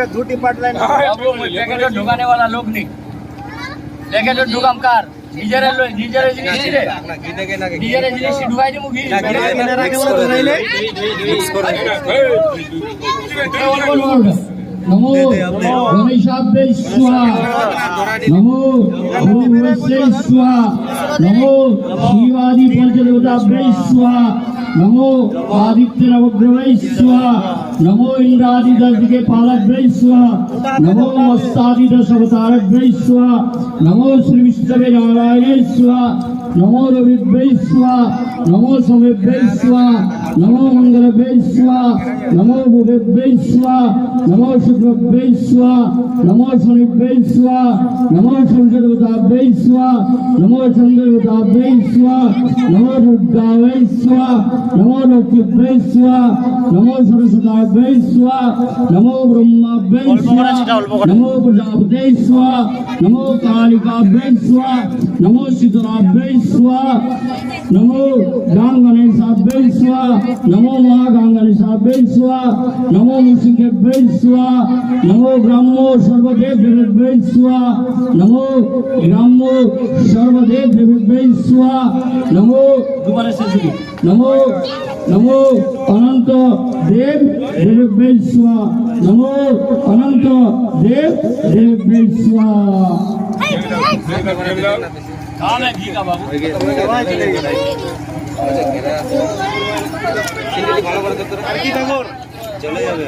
झूठी पाटलाइन ढुकाने वाला लोग नहीं लेकिन जो ढुकाम कार নিজের জিনিস রে নিজের জিনিস ঢুকাই দিমু কি नमो गणेशाभ्ये स्वाहा नमो भूमभुवस्यै स्वाहा नमो शिवादि पंचदेवताभ्ये स्वाहा नमो आदित्य नवग्रहै स्वाहा नमो इंद्रादि दश दिके पालभ्यै स्वाहा नमो मस्तादि दश अवतारभ्यै स्वाहा नमो श्री विष्णवे नारायणे स्वाहा नमो रविभ्यै स्वाहा नमो सोमेभ्यै स्वाहा नमो मंगलभ्यै स्वाहा नमो बुधेभ्यै स्वाहा नमो शुक्रभ्यै स्वाहा नमो शनिभ्यै स्वाहा नमो सूर्यदेवताभ्यै स्वाहा नमो चंद्रदेवताभ्यै स्वाहा नमो दुर्गाभ्यै स्वाहा नमो लक्ष्मीभ्यै स्वाहा नमो सरस्वतीभ्यै स्वाहा नमो ब्रह्माभ्यै स्वाहा नमो प्रजापतये स्वाहा नमो कालिकाभ्यै स्वाहा नमो शीतलाभ्यै स्वाहा नमो गणेशाभ्यै स्वाहा नमो महागणेशाभ्यै स्वाहा नमो मुसिकेभ्यै स्वाहा नमो ब्रह्मो सर्वदेवेभ्यै स्वाहा नमो ब्रह्मो सर्वदेवेभ्यै स्वाहा नमो दोबारा से नमो नमो अनंत देव देवेभ्यै स्वाहा नमो अनंत देव देवेभ्यै स्वाहा काम है घी का बाबू চলে যাবে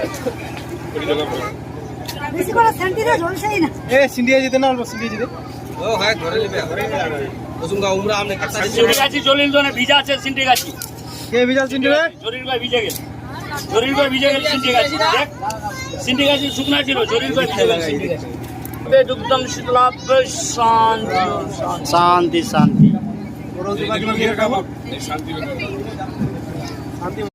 বেশি করে সেন্টিরে ঝলসাই না এ সিন্ডিয়া জিতে না অল্প সিন্ডিয়া জিতে ও হ্যাঁ ধরে নেবে ওসুঙ্গা উমরা আমনে কাটা সিন্ডি গাছি জলিল দনে ভিজা আছে সিন্ডি গাছি কে বিজাল সিন্ডি রে জলিল ভাই ভিজে গেছে জলিল ভাই ভিজে গেছে সিন্ডি গাছি দেখ সিন্ডি গাছি শুকনা ছিল জলিল ভাই ভিজে গেছে সিন্ডি গাছি বেদুক্তম শীতলাভ শান্তি শান্তি শান্তি শান্তি